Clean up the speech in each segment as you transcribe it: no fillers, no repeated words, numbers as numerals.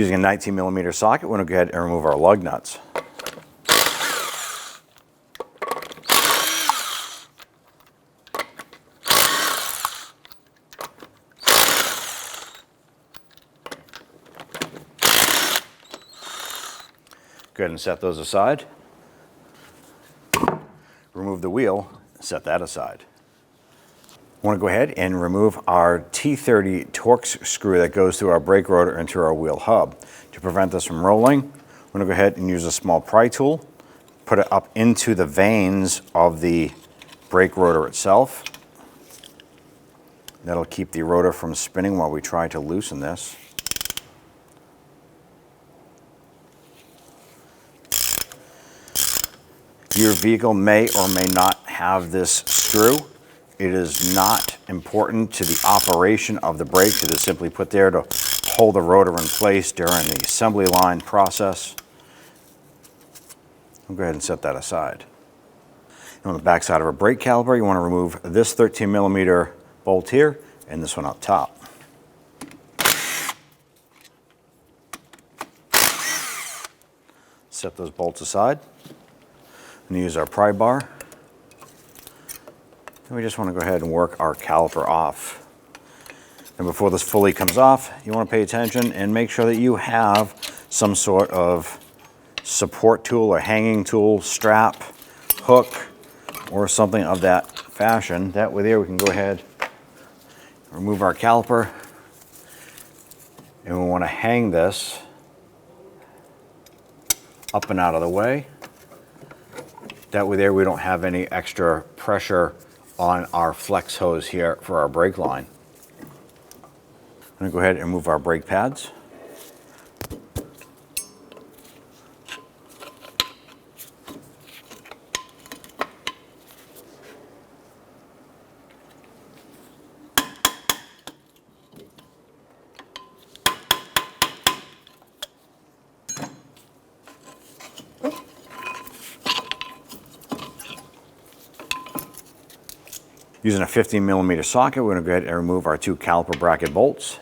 Using a 19mm socket, we're going to go ahead and remove our lug nuts. Go ahead and set those aside. Remove the wheel, set that aside. I want to go ahead and remove our T30 Torx screw that goes through our brake rotor into our wheel hub. To prevent this from rolling, I'm going to go ahead and use a small pry tool, put it up into the vanes of the brake rotor itself. That'll keep the rotor from spinning while we try to loosen this. Your vehicle may or may not have this screw. It is not important to the operation of the brake. It is simply put there to hold the rotor in place during the assembly line process. I'll go ahead and set that aside. And on the back side of a brake caliper, you want to remove this 13mm bolt here and this one up top. Set those bolts aside. And use our pry bar. And we just want to go ahead and work our caliper off. And before this fully comes off, you want to pay attention and make sure that you have some sort of support tool or hanging tool, strap, hook, or something of that fashion. That way there we can go ahead, remove our caliper, and we want to hang this up and out of the way. That way there we don't have any extra pressure on our flex hose here for our brake line. I'm going to go ahead and remove our brake pads. Using a 15mm socket, we're going to go ahead and remove our two caliper bracket bolts.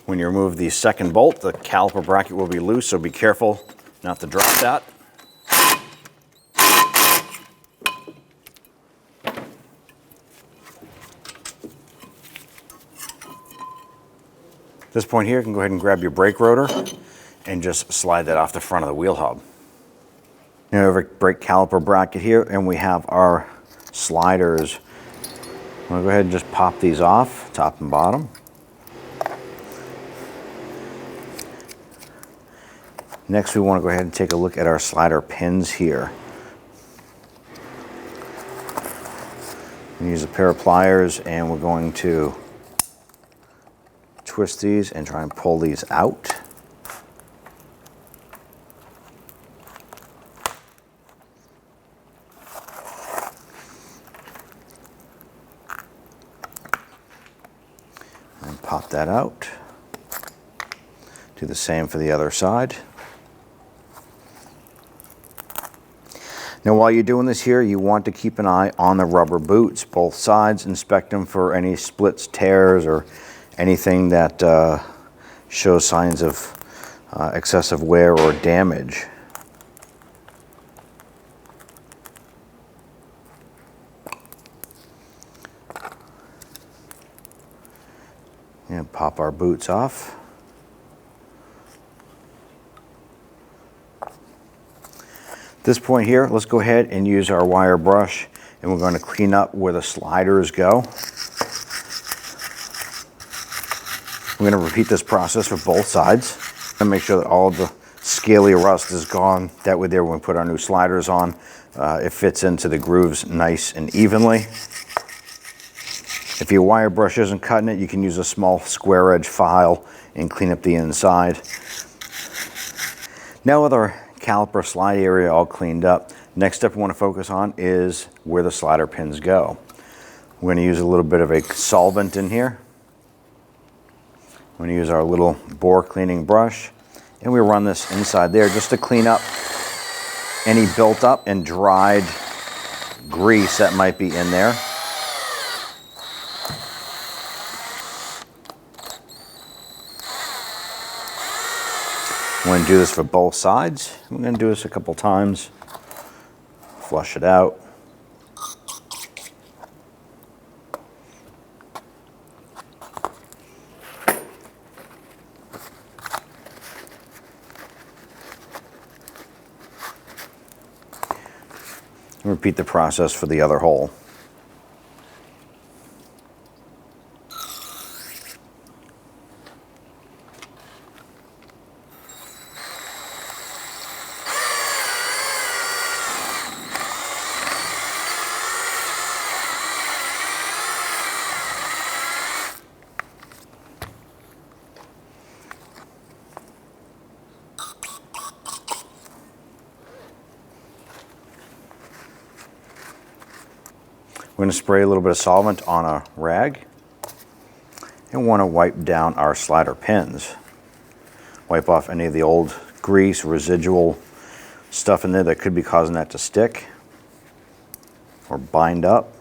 When you remove the second bolt, the caliper bracket will be loose, so be careful not to drop that. At this point here, you can go ahead and grab your brake rotor and just slide that off the front of the wheel hub. Now we have a brake caliper bracket here, and we have our sliders. I'm going to go ahead and just pop these off, top and bottom. Next, we want to go ahead and take a look at our slider pins here. Use a pair of pliers, and we're going to twist these and try and pull these out. And pop that out. Do the same for the other side. Now while you're doing this here, you want to keep an eye on the rubber boots, both sides. Inspect them for any splits, tears, or anything that shows signs of excessive wear or damage. And pop our boots off. At this point here, let's go ahead and use our wire brush, and we're going to clean up where the sliders go. We're going to repeat this process for both sides and make sure that all of the scaly rust is gone. That way there, when we put our new sliders on, it fits into the grooves nice and evenly. If your wire brush isn't cutting it, you can use a small square edge file and clean up the inside. Now with our caliper slide area all cleaned up, next step we want to focus on is where the slider pins go. We're going to use a little bit of a solvent in here. We're going to use our little bore cleaning brush, and we run this inside there just to clean up any built up and dried grease that might be in there. We're going to do this for both sides. We're going to do this a couple times. Flush it out. Repeat the process for the other hole. We're going to spray a little bit of solvent on a rag and want to wipe down our slider pins. Wipe off any of the old grease, residual stuff in there that could be causing that to stick or bind up.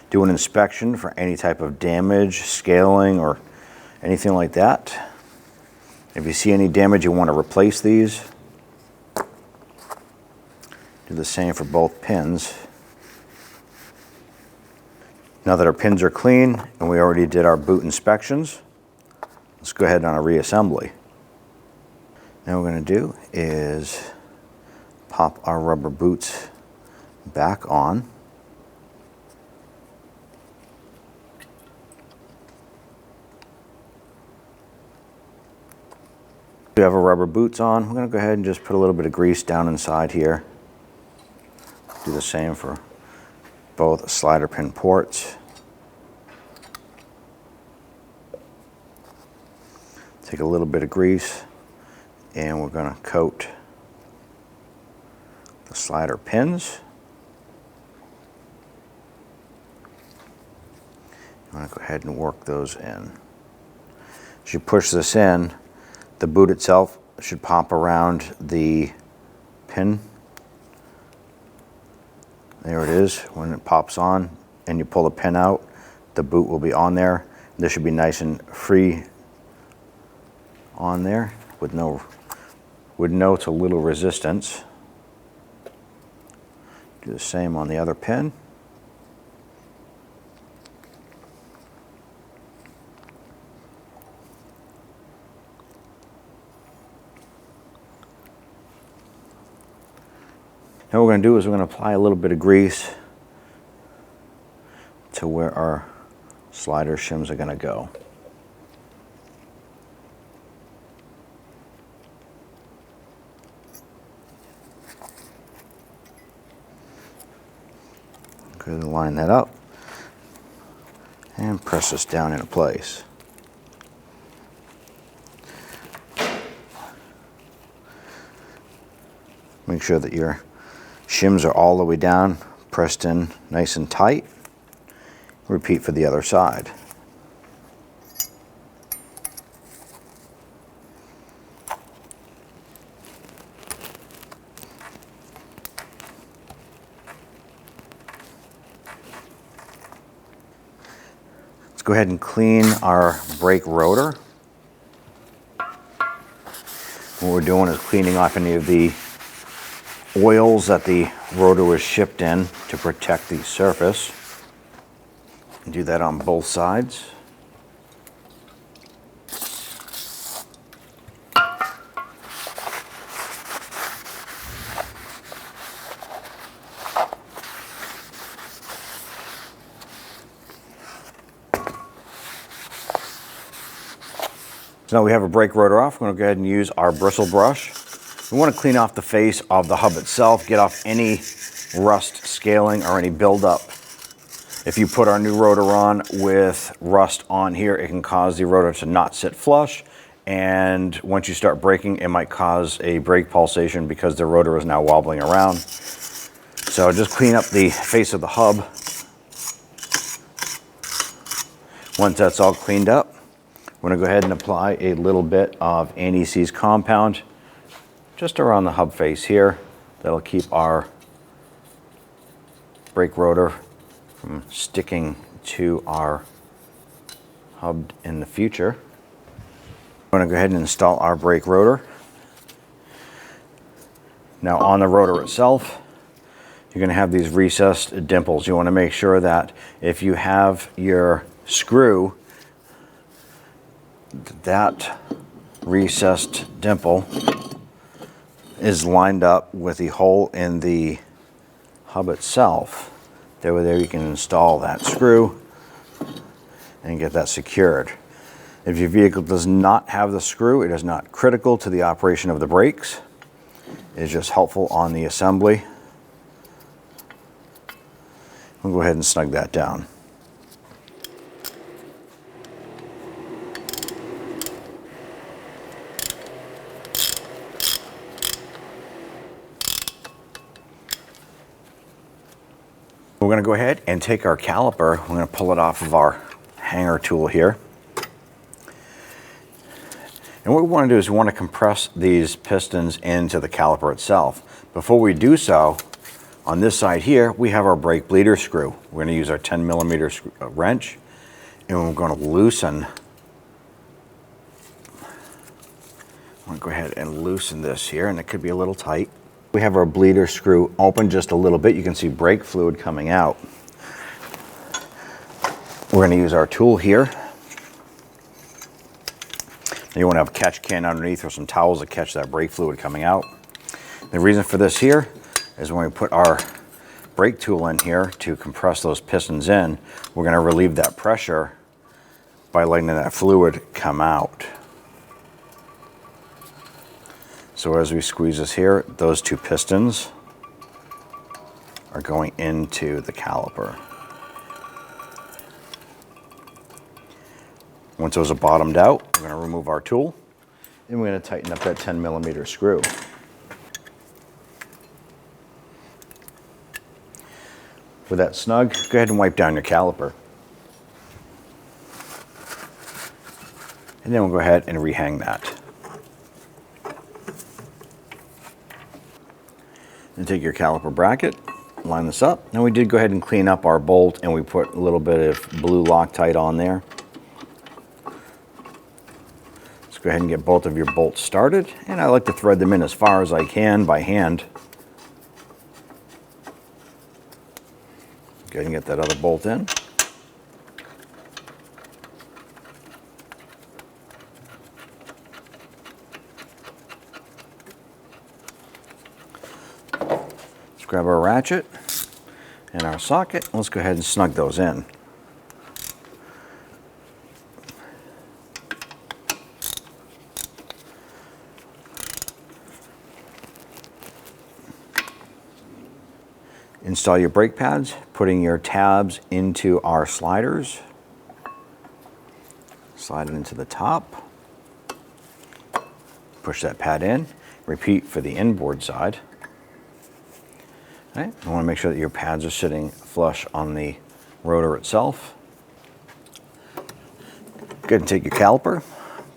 Do an inspection for any type of damage, scaling, or anything like that. If you see any damage, you want to replace these. Do the same for both pins. Now that our pins are clean and we already did our boot inspections, let's go ahead on a reassembly. Now what we're going to do is pop our rubber boots back on. We have our rubber boots on. We're going to go ahead and just put a little bit of grease down inside here. Do the same for both slider pin ports. Take a little bit of grease and we're going to coat the slider pins. I'm going to go ahead and work those in. As you push this in, the boot itself should pop around the pin. There it is. When it pops on and you pull the pin out, the boot will be on there. This should be nice and free on there with no to little resistance. Do the same on the other pin. Now what we're going to do is we're going to apply a little bit of grease to where our slider shims are going to go. Go ahead and line that up and press this down into place. Make sure that your shims are all the way down, pressed in nice and tight. Repeat for the other side. Let's go ahead and clean our brake rotor. What we're doing is cleaning off any of the oils that the rotor was shipped in to protect the surface. Do that on both sides. So now we have a brake rotor off. We're going to go ahead and use our bristle brush. We want to clean off the face of the hub itself, get off any rust, scaling, or any buildup. If you put our new rotor on with rust on here, it can cause the rotor to not sit flush, and once you start braking, it might cause a brake pulsation because the rotor is now wobbling around. So just clean up the face of the hub Once that's all cleaned up, we're going to go ahead and apply a little bit of anti-seize compound just around the hub face here. That'll keep our brake rotor from sticking to our hub in the future. I'm going to go ahead and install our brake rotor. Now on the rotor itself, you're going to have these recessed dimples. You want to make sure that if you have your screw, that recessed dimple is lined up with the hole in the hub itself. That way there you can install that screw and get that secured. If your vehicle does not have the screw, it is not critical to the operation of the brakes. It is just helpful on the assembly. We'll go ahead and snug that down. We're going to go ahead and take our caliper. We're going to pull it off of our hanger tool here. And what we want to do is we want to compress these pistons into the caliper itself. Before we do so, on this side here, we have our brake bleeder screw. We're going to use our 10mm wrench, and we're going to loosen. I'm going to go ahead and loosen this here, and it could be a little tight. We have our bleeder screw open just a little bit. You can see brake fluid coming out. We're going to use our tool here. You want to have a catch can underneath or some towels to catch that brake fluid coming out. The reason for this here is when we put our brake tool in here to compress those pistons in, we're going to relieve that pressure by letting that fluid come out. So as we squeeze this here, those two pistons are going into the caliper. Once those are bottomed out, we're going to remove our tool and we're going to tighten up that 10mm screw. With that snug, go ahead and wipe down your caliper. And then we'll go ahead and rehang that. And take your caliper bracket, line this up. Now we did go ahead and clean up our bolt and we put a little bit of blue Loctite on there. Let's go ahead and get both of your bolts started. And I like to thread them in as far as I can by hand. Go ahead and get that other bolt in. Let's grab our ratchet and our socket. Let's go ahead and snug those in. Install your brake pads, putting your tabs into our sliders. Slide it into the top. Push that pad in. Repeat for the inboard side. Okay. You want to make sure that your pads are sitting flush on the rotor itself. Go ahead and take your caliper,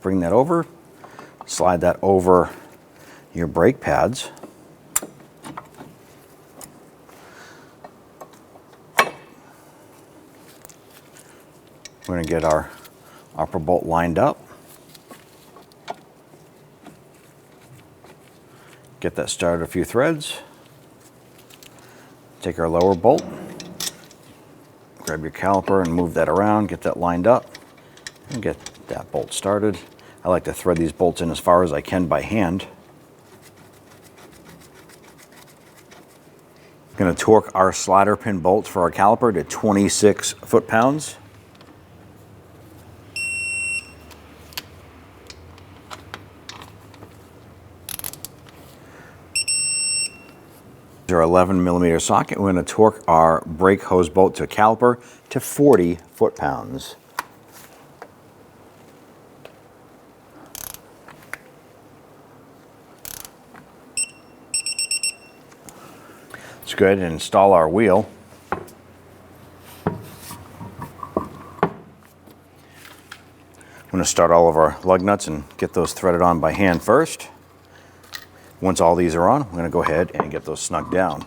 bring that over, slide that over your brake pads. We're going to get our upper bolt lined up. Get that started a few threads. Take our lower bolt. Grab your caliper and move that around. Get that lined up and get that bolt started. I like to thread these bolts in as far as I can by hand. I'm going to torque our slider pin bolts for our caliper to 26 foot-pounds. Our 11mm socket. We're going to torque our brake hose bolt to a caliper to 40 foot-pounds. Let's go ahead and install our wheel. to start all of our lug nuts and get those threaded on by hand first. Once all these are on, we're going to go ahead and get those snugged down.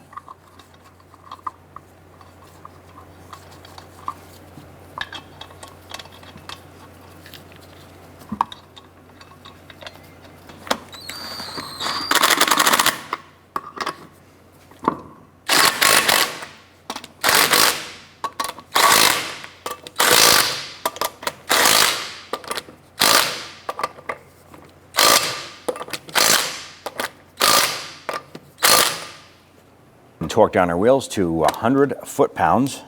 And torque down our wheels to 100 foot-pounds.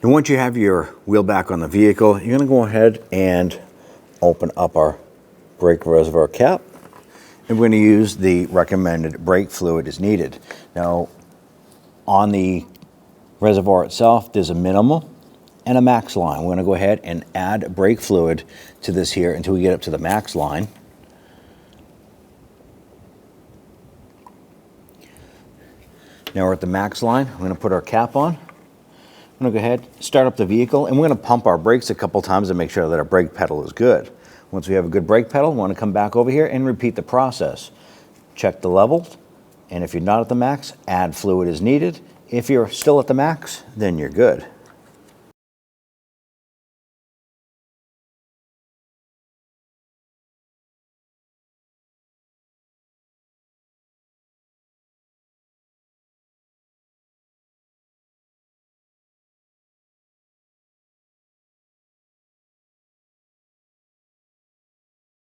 And once you have your wheel back on the vehicle, you're going to go ahead and open up our brake reservoir cap. And we're going to use the recommended brake fluid as needed. Now, on the reservoir itself, there's a minimum and a max line. We're going to go ahead and add brake fluid to this here until we get up to the max line. Now we're at the max line. We're going to put our cap on. I'm going to go ahead, start up the vehicle, and we're going to pump our brakes a couple times to make sure that our brake pedal is good. Once we have a good brake pedal, we want to come back over here and repeat the process. Check the level, and if you're not at the max, add fluid as needed. If you're still at the max, then you're good.